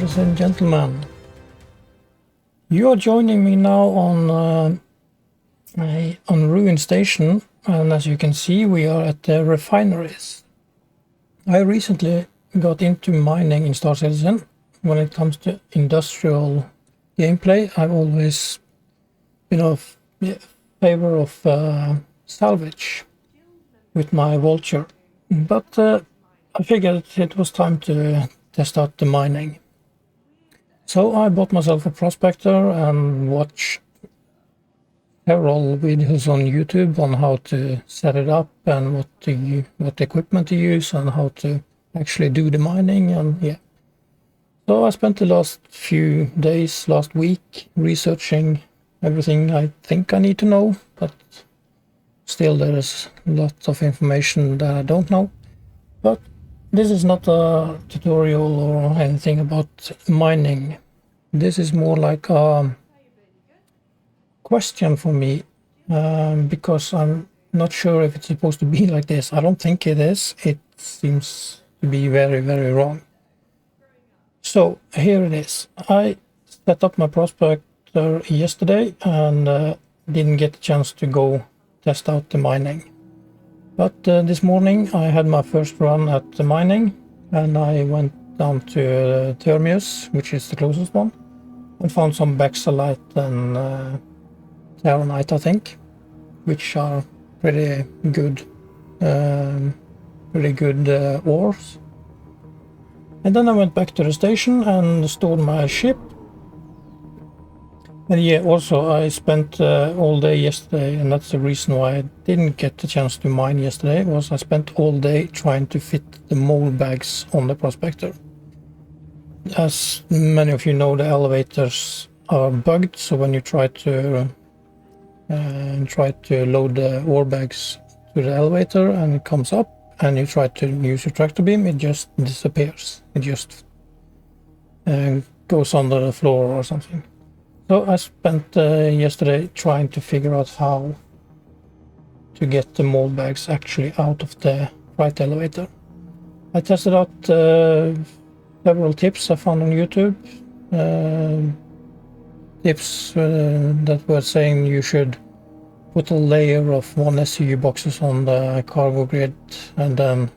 ladies and gentlemen. You are joining me now on Ruin Station, and as you can see, we are at the refineries. I recently got into mining in Star Citizen. When it comes to industrial gameplay, I've always been of favor of salvage with my vulture, but I figured it was time to test out the mining. So I bought myself a Prospector and watched several videos on YouTube on how to set it up and what equipment to use and how to actually do the mining, and yeah. So I spent the last few days, last week, researching everything I think I need to know, but still there is lots of information that I don't know. But this is not a tutorial or anything about mining. This is more like a question for me, because I'm not sure if it's supposed to be like this. I don't think it is. It seems to be very, very wrong. So here it is. I set up my Prospector yesterday and didn't get a chance to go test out the mining. But this morning I had my first run at the mining, and I went down to Termius, which is the closest one, and found some Bexalite and Terranite, I think, which are pretty good ores. And then I went back to the station and stored my ship. And yeah, also I spent all day yesterday, and that's the reason why I didn't get the chance to mine yesterday, was I spent all day trying to fit the mold bags on the Prospector. As many of you know, the elevators are bugged, so when you try to load the ore bags to the elevator and it comes up, and you try to use your tractor beam, it just disappears. It just goes under the floor or something. So I spent yesterday trying to figure out how to get the mold bags actually out of the right elevator. I tested out several tips I found on YouTube. Tips that were saying you should put a layer of 1 SCU boxes on the cargo grid, and then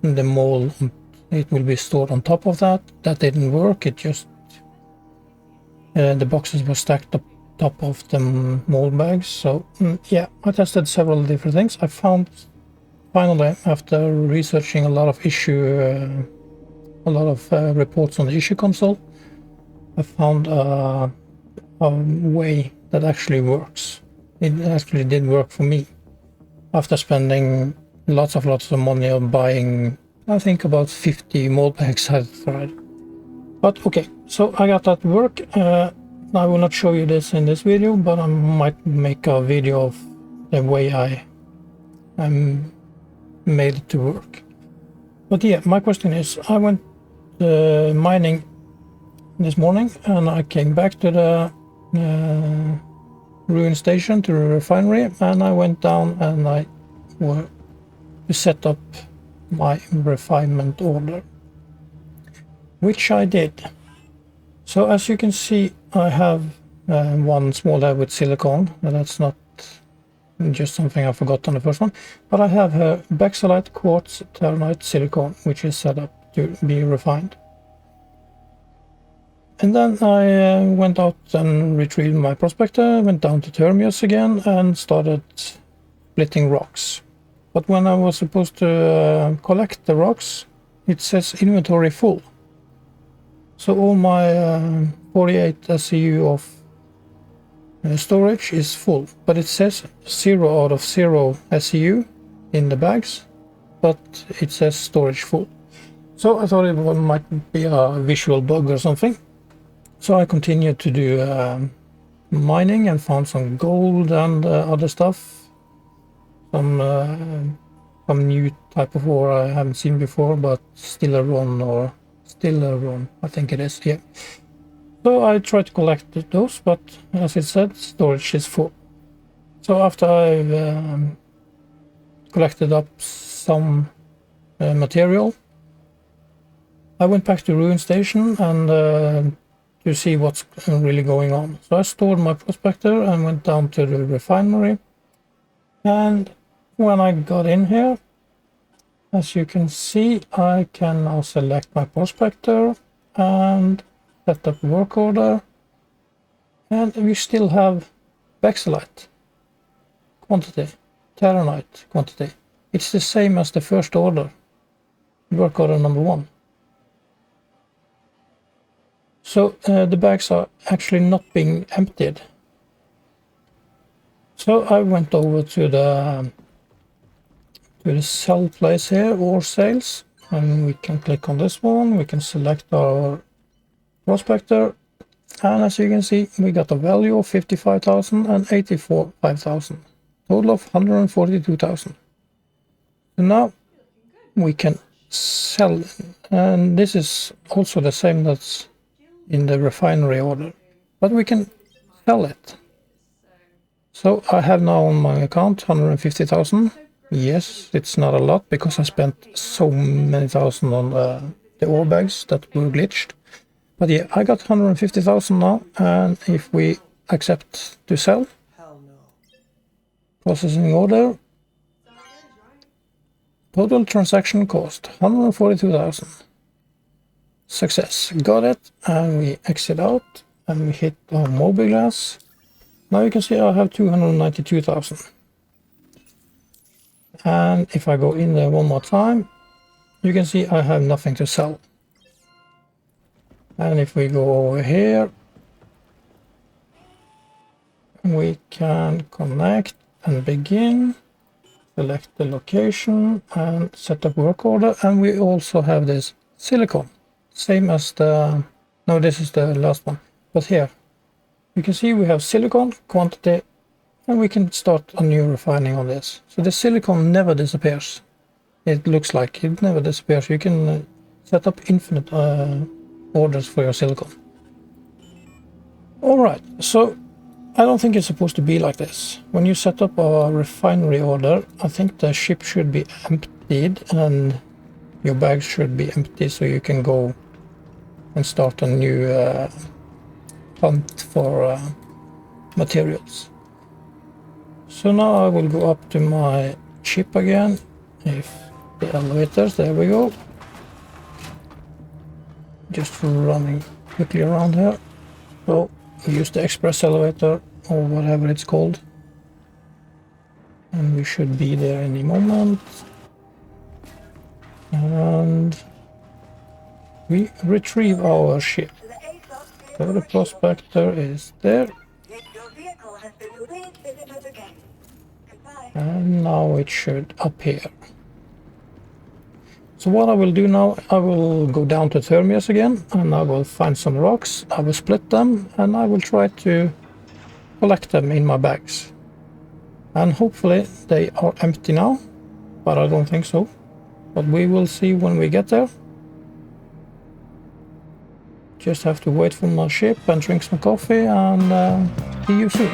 the mold, it will be stored on top of that. That didn't work. It just the boxes were stacked up top of the mold bags. So yeah, I tested several different things. I found finally, after researching a lot of reports on the issue console, I found a way that actually works. It actually did work for me after spending lots of money on buying, I think, about 50 mold bags I tried. But okay, so I got that to work. I will not show you this in this video, but I might make a video of the way I made it to work. But yeah, my question is, I went mining this morning, and I came back to the Ruin Station, to the refinery, and I went down and I to set up my refinement order, which I did. So as you can see, I have one small lab with silicone, and that's not just something I forgot on the first one, but I have a Bexalite, quartz, Terranite, silicone, which is set up to be refined. And then I went out and retrieved my Prospector, went down to Termius again and started splitting rocks. But when I was supposed to collect the rocks, it says inventory full. So all my 48 SCU of storage is full, but it says 0 out of 0 SCU in the bags, but it says storage full. So I thought it might be a visual bug or something. So I continued to do mining and found some gold and other stuff. Some new type of ore I haven't seen before, but still a run, I think it is, yeah. So I tried to collect those, but as it said, storage is full. So after I've collected up some material, I went back to Ruin Station and to see what's really going on. So I stored my Prospector and went down to the Refinery. And when I got in here, as you can see, I can now select my Prospector and set up work order. And we still have Bexelite quantity, Terranite quantity. It's the same as the first order, work order number 1. So the bags are actually not being emptied. So I went over to the sell place here, or sales, and we can click on this one. We can select our Prospector, and as you can see, we got a value of 55,000 and 85,000, total of 142,000. So now we can sell, and this is also the same that's in the refinery order, but we can sell it. So I have now on my account 150,000. Yes, it's not a lot because I spent so many thousand on the ore bags that were glitched. But yeah, I got 150,000 now, and if we accept to sell, processing order, total transaction cost 142,000. Success, got it, and we exit out and we hit our mobiGlas. Now you can see I have 292,000. And if I go in there one more time, you can see I have nothing to sell. And if we go over here, we can connect and begin, select the location and set up work order. And we also have this silicon, same as the, no, this is the last one, but here you can see we have silicon quantity, and we can start a new refining on this. So the silicon never disappears. It looks like it never disappears. You can set up infinite orders for your silicon. Alright, so I don't think it's supposed to be like this. When you set up a refinery order, I think the ship should be emptied and your bags should be empty, so you can go and start a new hunt for materials. So now I will go up to my ship again. If the elevators, there we go. Just running quickly around here. So we use the express elevator or whatever it's called. And we should be there any moment. And we retrieve our ship. So the Prospector is there. And now it should appear. So what I will do now, I will go down to Thermias again, and I will find some rocks, I will split them, and I will try to collect them in my bags. And hopefully they are empty now, but I don't think so. But we will see when we get there. Just have to wait for my ship and drink some coffee, and see you soon.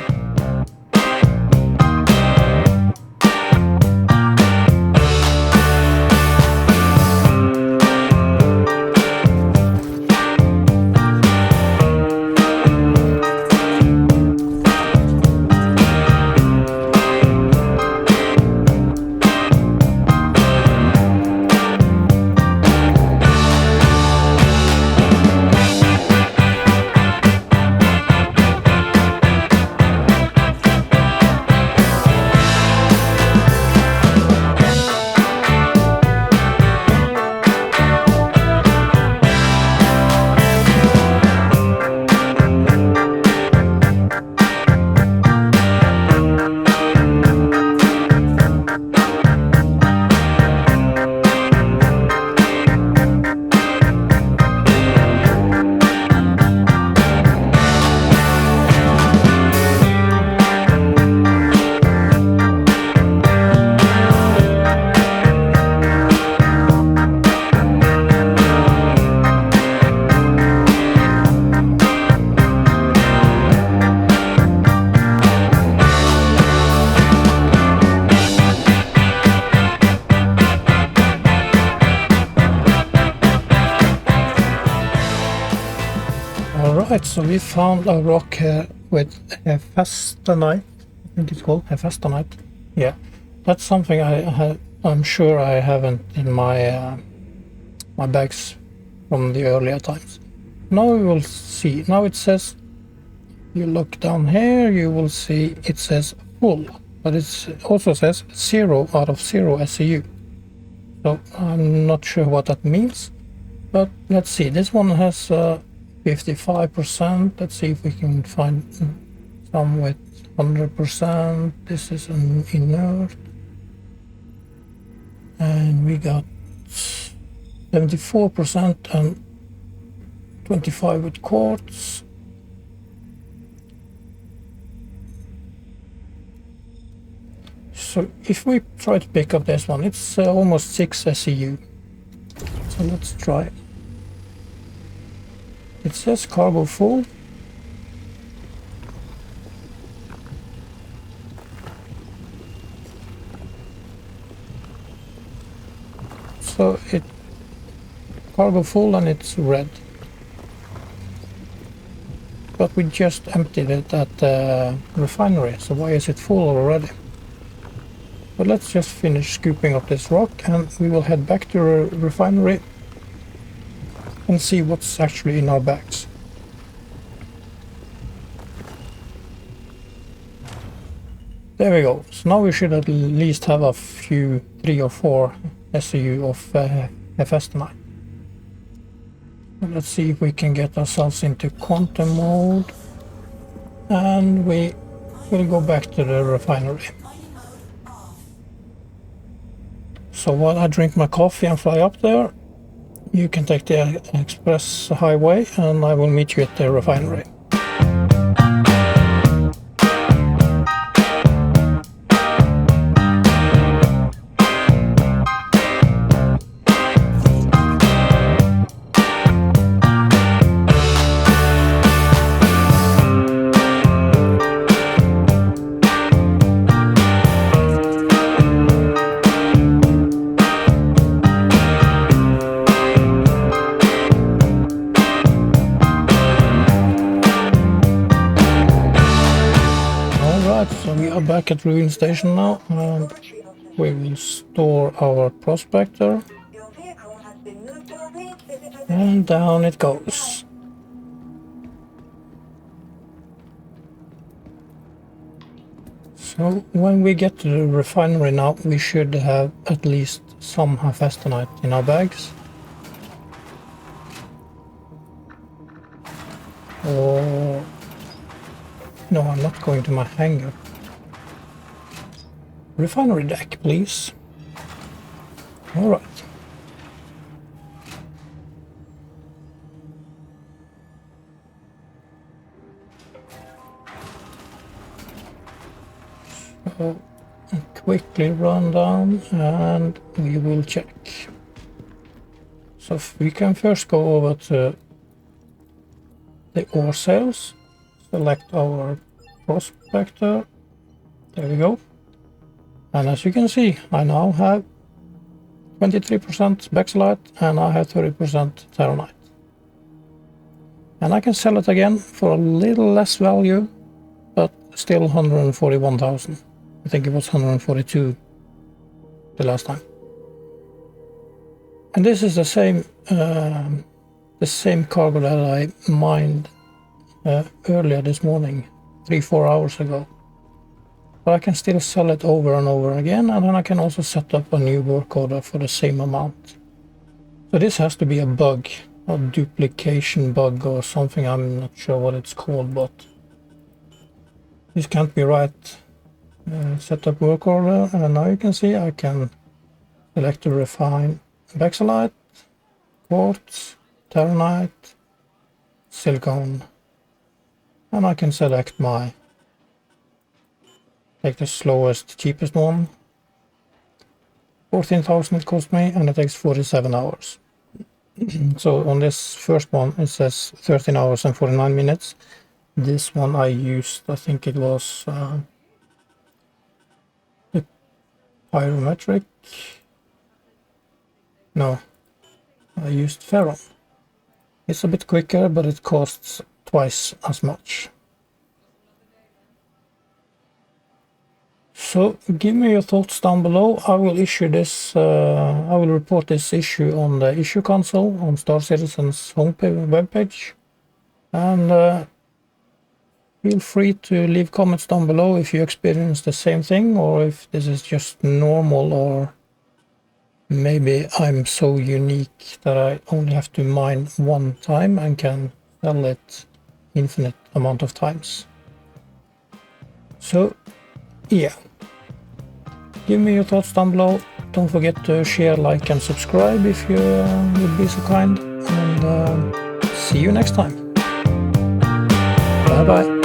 Alright, so we found a rock here with hephaestonite. I think it's called hephaestonite. Yeah, that's something I'm sure I haven't in my my bags from the earlier times. Now we will see. Now it says, you look down here, you will see it says full, but it also says 0 out of 0 SEU. So I'm not sure what that means, but let's see. This one has 55%. Let's see if we can find some with 100%. This is an inert, and we got 74% and 25 with quartz. So if we try to pick up this one, it's almost 6 SEU. So let's try. It says cargo full. So it cargo full and it's red. But we just emptied it at the refinery, so why is it full already? But let's just finish scooping up this rock and we will head back to the refinery and see what's actually in our bags. There we go. So now we should at least have a few, 3 or 4 SEU of hephaestonite. Let's see if we can get ourselves into quantum mode, and we will go back to the refinery. So while I drink my coffee and fly up there, you can take the express highway and I will meet you at the refinery. So we are back at Ruin Station now, and we will store our Prospector, and down it goes. So when we get to the refinery now, we should have at least some hephaestonite in our bags. Or no, I'm not going to my hangar. Refinery deck, please. Alright. So, quickly run down and we will check. So we can first go over to the ore sales, select our Prospector. There we go. And as you can see, I now have 23% bexolite and I have 30% terranite. And I can sell it again for a little less value, but still 141,000. I think it was 142 the last time. And this is the same cargo that I mined earlier this morning, 3-4 hours ago. But I can still sell it over and over again, and then I can also set up a new work order for the same amount. So this has to be a bug, a duplication bug or something. I'm not sure what it's called, but this can't be right. Set up work order, and now you can see I can select to refine bexolite, quartz, terranite, silicone, and I can select take the slowest, cheapest one. 14,000 it cost me, and it takes 47 hours. So on this first one it says 13 hours and 49 minutes. This one I used, I think it was the pyrometric. No, I used ferron. It's a bit quicker, but it costs twice as much. So give me your thoughts down below. I will issue this, I will report this issue on the issue console on Star Citizen's homepage webpage. And feel free to leave comments down below if you experience the same thing, or if this is just normal, or maybe I'm so unique that I only have to mine one time and can sell it infinite amount of times. So yeah, give me your thoughts down below. Don't forget to share, like and subscribe if you would be so kind, and see you next time. Bye bye.